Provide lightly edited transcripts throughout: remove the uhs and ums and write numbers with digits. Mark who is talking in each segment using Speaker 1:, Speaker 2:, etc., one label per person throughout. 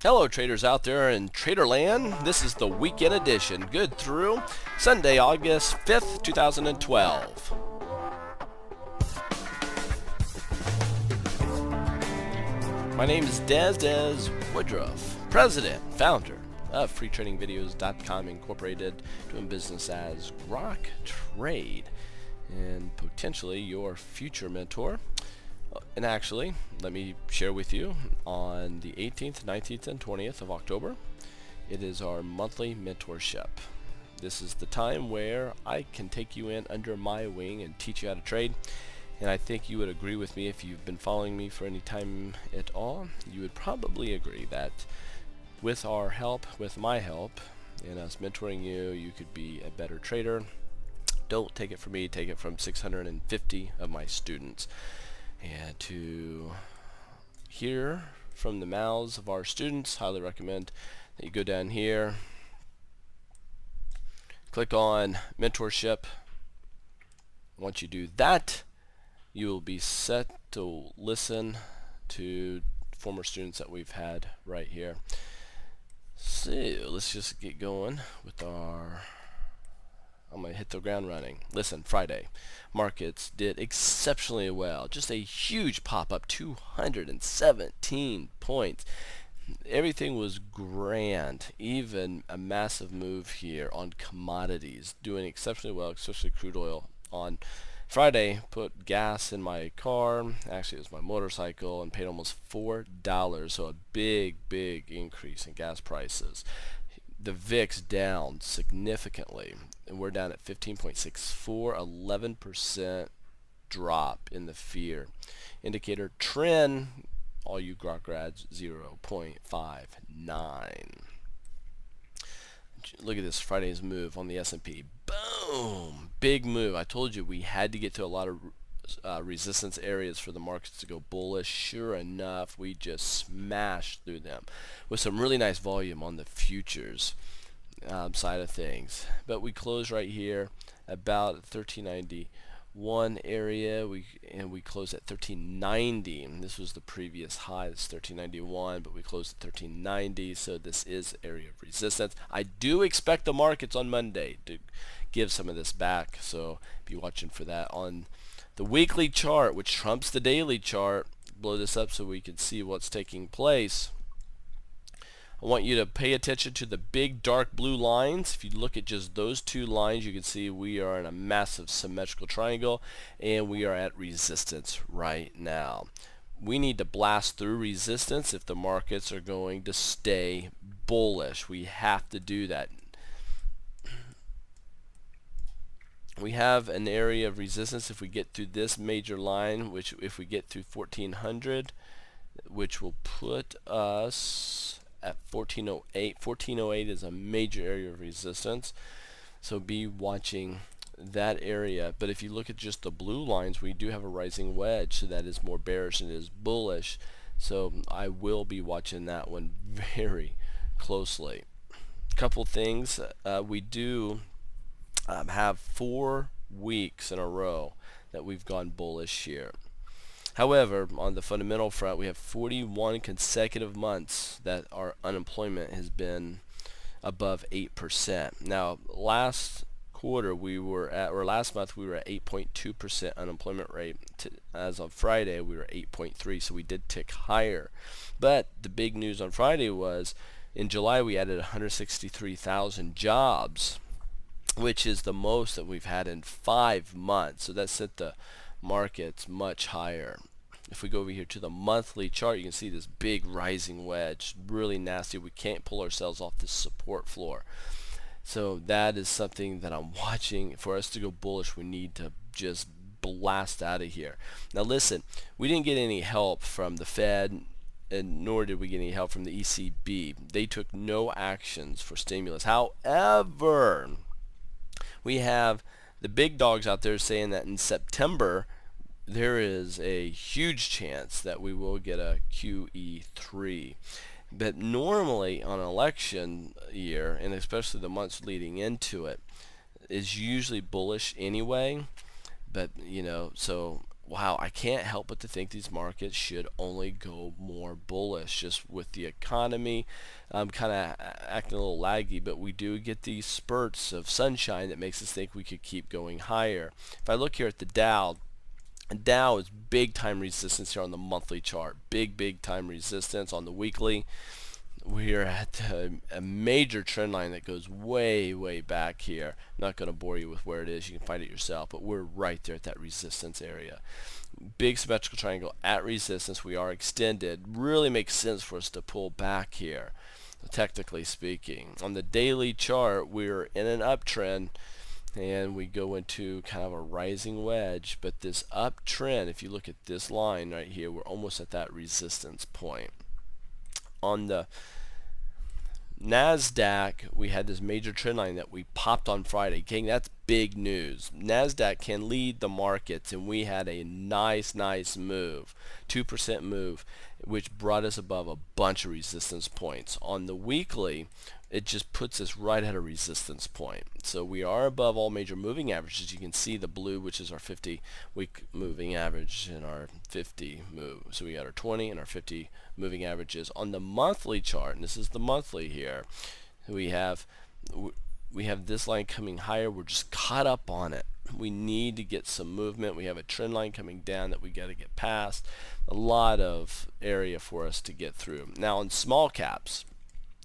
Speaker 1: Hello traders out there in Traderland. This is the weekend edition, good through Sunday, August 5th, 2012. My name is Des Woodruff, President, Founder of FreeTradingVideos.com Incorporated, doing business as Grok Trade, and potentially your future mentor. And actually, let me share with you, on the 18th, 19th, and 20th of October, it is our monthly mentorship. This is the time where I can take you in under my wing and teach you how to trade. And I think you would agree with me, if you've been following me for any time at all, you would probably agree that with our help, with my help, and us mentoring you, you could be a better trader. Don't take it from me, take it from 650 of my students. And to hear from the mouths of our students, highly recommend that you go down here, click on mentorship. Once you do that, you will be set to listen to former students that we've had right here. So let's just get going with I'm going to hit the ground running. Listen, Friday, markets did exceptionally well. Just a huge pop-up, 217 points. Everything was grand. Even a massive move here on commodities, doing exceptionally well, especially crude oil. On Friday, put gas in my car, actually it was my motorcycle, and paid almost $4, so a big increase in gas prices. The VIX down significantly, and we're down at 15.64, 11% drop in the fear indicator. Trend, all you Grok grads, 0.59. Look at this Friday's move on the S&P. Boom, big move. I told you we had to get to a lot of resistance areas for the markets to go bullish. Sure enough, we just smashed through them with some really nice volume on the futures side of things. But we closed right here about 1391 area. We closed at 1390, and this was the previous high. It's 1391, but we closed at 1390, so this is area of resistance. I do expect the markets on Monday to give some of this back, so be watching for that. On the weekly chart, which trumps the daily chart, blow this up so we can see what's taking place. I want you to pay attention to the big dark blue lines. If you look at just those two lines, you can see we are in a massive symmetrical triangle, and we are at resistance right now. We need to blast through resistance if the markets are going to stay bullish. We have to do that. We have an area of resistance if we get through this major line, which if we get through 1400, which will put us at 1408. 1408 is a major area of resistance, so be watching that area. But if you look at just the blue lines, we do have a rising wedge, so that is more bearish than it is bullish. So I will be watching that one very closely. Couple things, we do have 4 weeks in a row that we've gone bullish here. However, on the fundamental front, we have 41 consecutive months that our unemployment has been above 8%. Now, last quarter we were at, or last month we were at 8.2% unemployment rate. As of Friday, we were 8.3, so we did tick higher. But the big news on Friday was, in July we added 163,000 jobs, which is the most that we've had in 5 months. So that sent the markets much higher. If we go over here to the monthly chart, you can see this big rising wedge, really nasty. We can't pull ourselves off this support floor. So that is something that I'm watching. For us to go bullish, we need to just blast out of here. Now listen, we didn't get any help from the Fed, and nor did we get any help from the ECB. They took no actions for stimulus. However, we have the big dogs out there saying that in September there is a huge chance that we will get a QE3. But normally on an election year, and especially the months leading into it, is usually bullish anyway. But so wow, I can't help but to think these markets should only go more bullish, just with the economy kind of acting a little laggy, but we do get these spurts of sunshine that makes us think we could keep going higher. If I look here at the Dow is big time resistance here on the monthly chart. Big time resistance on the weekly. We're at a major trend line that goes way back here. I'm not going to bore you with where it is. You can find it yourself, but we're right there at that resistance area. Big symmetrical triangle at resistance. We are extended. Really makes sense for us to pull back here, technically speaking. On the daily chart, we're in an uptrend, and we go into kind of a rising wedge, but this uptrend, if you look at this line right here, we're almost at that resistance point. On the NASDAQ, we had this major trend line that we popped on Friday. Gang, that's big news. NASDAQ can lead the markets, and we had a nice move, 2% move, which brought us above a bunch of resistance points. On the weekly, it just puts us right at a resistance point. So we are above all major moving averages. You can see the blue, which is our 50-week moving average, and our 50 move. So we got our 20 and our 50 moving averages. On the monthly chart, and this is the monthly here, we have this line coming higher. We're just caught up on it. We need to get some movement. We have a trend line coming down that we got to get past. A lot of area for us to get through. Now on small caps,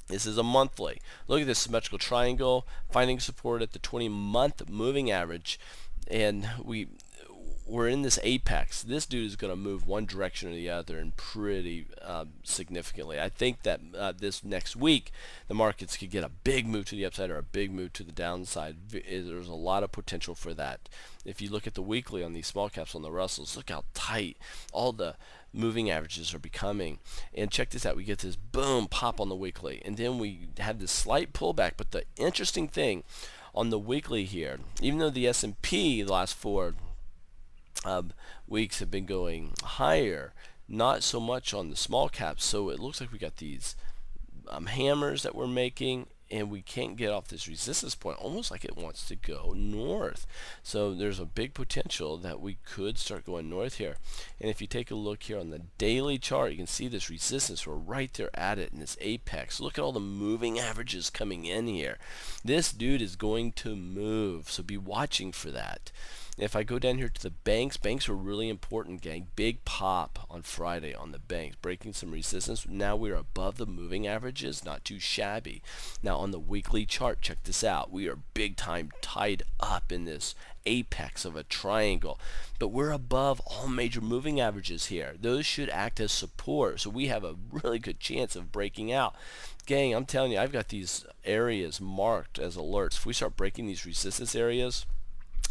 Speaker 1: this is a monthly. Look at this symmetrical triangle, finding support at the 20-month moving average, and we're in this apex. This dude is going to move one direction or the other, and pretty significantly. I think that this next week, the markets could get a big move to the upside or a big move to the downside. There's a lot of potential for that. If you look at the weekly on these small caps on the Russells, look how tight all the moving averages are becoming. And check this out, we get this boom pop on the weekly, and then we have this slight pullback. But the interesting thing on the weekly here, even though the S&P the last 4 weeks have been going higher, not so much on the small caps. So it looks like we got these hammers that we're making, and we can't get off this resistance point, almost like it wants to go north. So there's a big potential that we could start going north here. And if you take a look here on the daily chart, you can see this resistance. We're right there at it in this apex. Look at all the moving averages coming in here. This dude is going to move, so be watching for that. If I go down here to the banks were really important, gang. Big pop on Friday on the banks, breaking some resistance. Now we're above the moving averages, not too shabby. Now on the weekly chart, check this out. We are big time tied up in this apex of a triangle, but we're above all major moving averages here. Those should act as support, so we have a really good chance of breaking out. Gang, I'm telling you, I've got these areas marked as alerts. If we start breaking these resistance areas,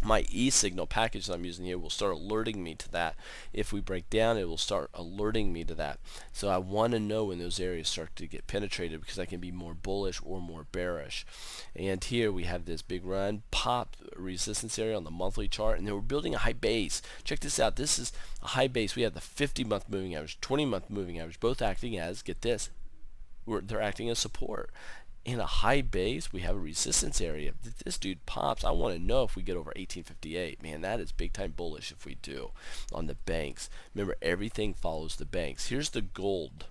Speaker 1: my e-signal package that I'm using here will start alerting me to that. If we break down, it will start alerting me to that. So I want to know when those areas start to get penetrated, because I can be more bullish or more bearish. And here we have this big run, pop resistance area on the monthly chart, and then we're building a high base. Check this out. This is a high base. We have the 50-month moving average, 20-month moving average, both acting as, get this, they're acting as support. In a high base, we have a resistance area. If this dude pops, I want to know if we get over 1858. Man, that is big time bullish if we do on the banks. Remember, everything follows the banks. Here's the gold.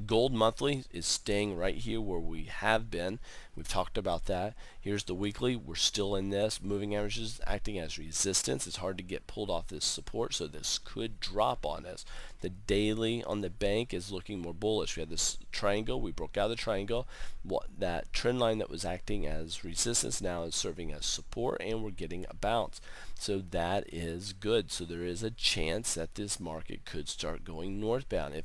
Speaker 1: Gold monthly is staying right here where we have been. We've talked about that. Here's the weekly. We're still in this. Moving averages acting as resistance. It's hard to get pulled off this support, so this could drop on us. The daily on the bank is looking more bullish. We had this triangle. We broke out of the triangle. That trend line that was acting as resistance now is serving as support, and we're getting a bounce. So that is good. So there is a chance that this market could start going northbound,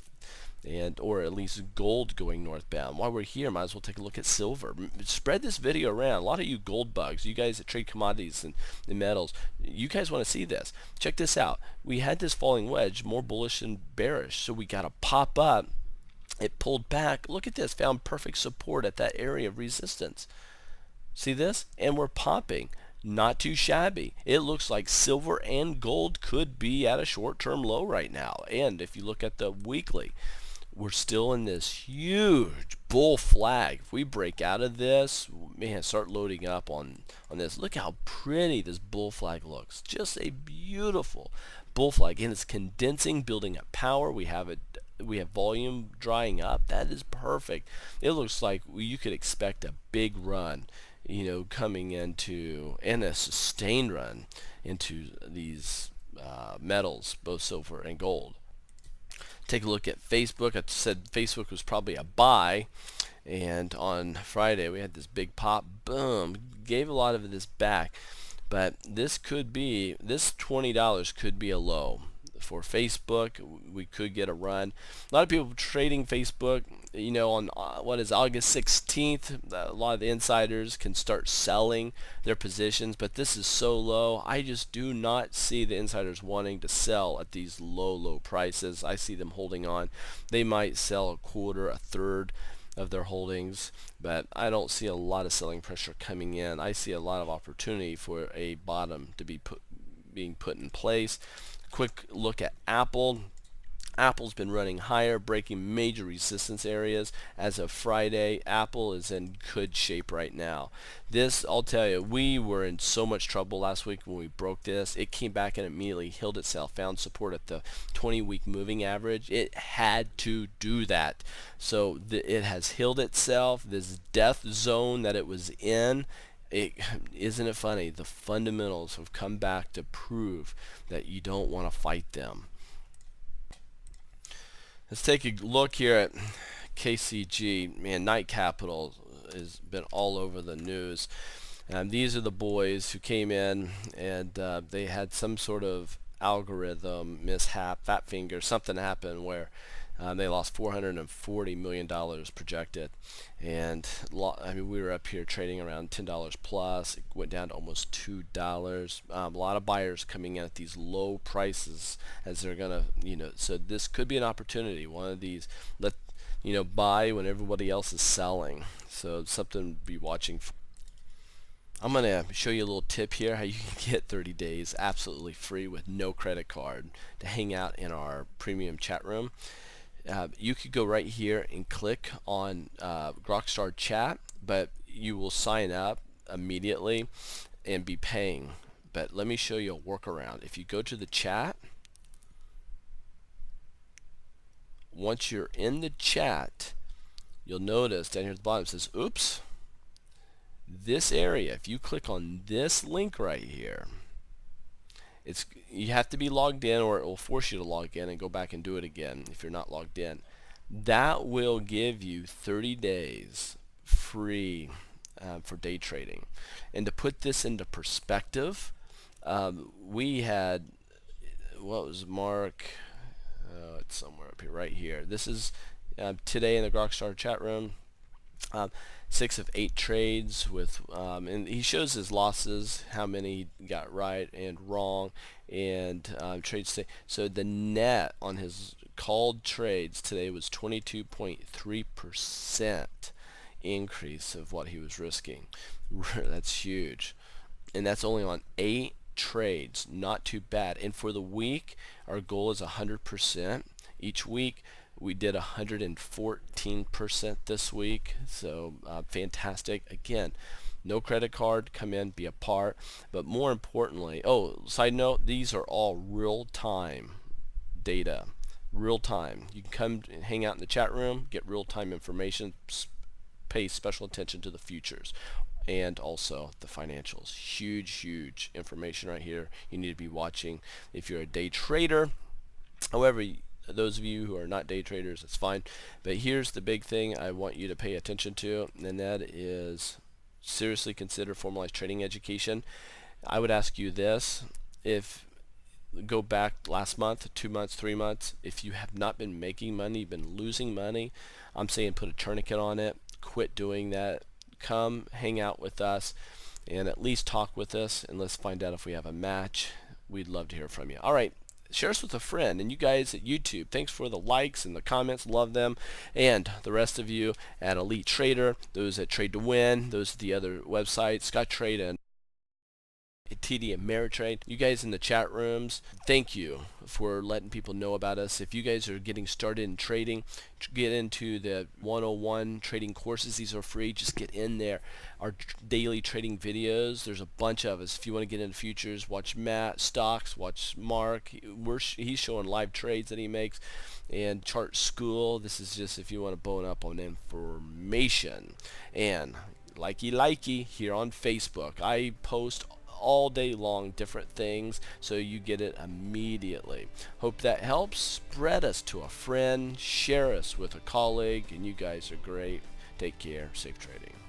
Speaker 1: or at least gold going northbound. While we're here, might as well take a look at silver. Spread this video around. A lot of you gold bugs, you guys that trade commodities and metals, you guys want to see this. Check this out. We had this falling wedge, more bullish than bearish, so we got to pop up. It pulled back. Look at this. Found perfect support at that area of resistance. See this? And we're popping. Not too shabby. It looks like silver and gold could be at a short-term low right now. And if you look at the weekly, we're still in this huge bull flag. If we break out of this, man, start loading up on this. Look how pretty this bull flag looks. Just a beautiful bull flag, and it's condensing, building up power. We have volume drying up. That is perfect. It looks like you could expect a big run, coming into, and a sustained run into these metals, both silver and gold. Take a look at Facebook. I said Facebook was probably a buy, and on Friday we had this big pop, boom, gave a lot of this back. But this $20 could be a low for Facebook. We could get a run. A lot of people trading Facebook, on August 16th, a lot of the insiders can start selling their positions, but this is so low. I just do not see the insiders wanting to sell at these low prices. I see them holding on. They might sell a quarter, a third of their holdings, but I don't see a lot of selling pressure coming in. I see a lot of opportunity for a bottom to be being put in place. Quick look at Apple. Apple's been running higher, breaking major resistance areas. As of Friday, Apple is in good shape right now. This, I'll tell you, we were in so much trouble last week when we broke this. It came back and immediately healed itself, found support at the 20-week moving average. It had to do that. So it has healed itself. This death zone that it was in, isn't it funny? The fundamentals have come back to prove that you don't want to fight them. Let's take a look here at KCG. Man, Knight Capital has been all over the news. These are the boys who came in, and they had some sort of algorithm mishap, fat finger, something happened where they lost $440 million projected. And we were up here trading around $10 plus. It went down to almost $2. A lot of buyers coming in at these low prices as they're gonna, so this could be an opportunity. One of these, buy when everybody else is selling. So something to be watching for. I'm going to show you a little tip here how you can get 30 days absolutely free with no credit card to hang out in our premium chat room. You could go right here and click on Grok chat, but you will sign up immediately and be paying. But let me show you a workaround. If you go to the chat, once you're in the chat, you'll notice down here at the bottom it says, oops, this area, if you click on this link right here, you have to be logged in, or it will force you to log in and go back and do it again if you're not logged in. That will give you 30 days free for day trading. And to put this into perspective, we had, what was Mark? It's somewhere up here, right here. This is today in the Grok chat room. 6 of 8 trades with, and he shows his losses, how many he got right and wrong, and trades. So the net on his called trades today was 22.3% increase of what he was risking. That's huge, and that's only on 8 trades. Not too bad. And for the week, our goal is 100% each week. We did 114% this week, so fantastic. Again, no credit card, come in, be a part. But more importantly, side note, these are all real-time data. Real-time. You can come and hang out in the chat room, get real-time information, pay special attention to the futures and also the financials. Huge information right here you need to be watching if you're a day trader. However, those of you who are not day traders, it's fine. But here's the big thing I want you to pay attention to, and that is seriously consider formalized trading education. I would ask you this: if go back last month, 2 months, 3 months, if you have not been making money, you've been losing money, I'm saying put a tourniquet on it, quit doing that, come hang out with us and at least talk with us, and let's find out if we have a match. We'd love to hear from you. All right, share us with a friend. And you guys at YouTube, thanks for the likes and the comments, love them. And the rest of you at Elite Trader, those at Trade to Win, those at the other websites, Scott Trade and TD Ameritrade. You guys in the chat rooms, thank you for letting people know about us. If you guys are getting started in trading, get into the 101 trading courses. These are free. Just get in there. Our daily trading videos, there's a bunch of us. If you want to get into futures, watch Matt stocks, watch Mark. He's showing live trades that he makes. And Chart School, this is just if you want to bone up on information. And likey here on Facebook. I post all day long different things so you get it immediately. Hope that helps. Spread us to a friend, share us with a colleague, and you guys are great. Take care. Safe trading.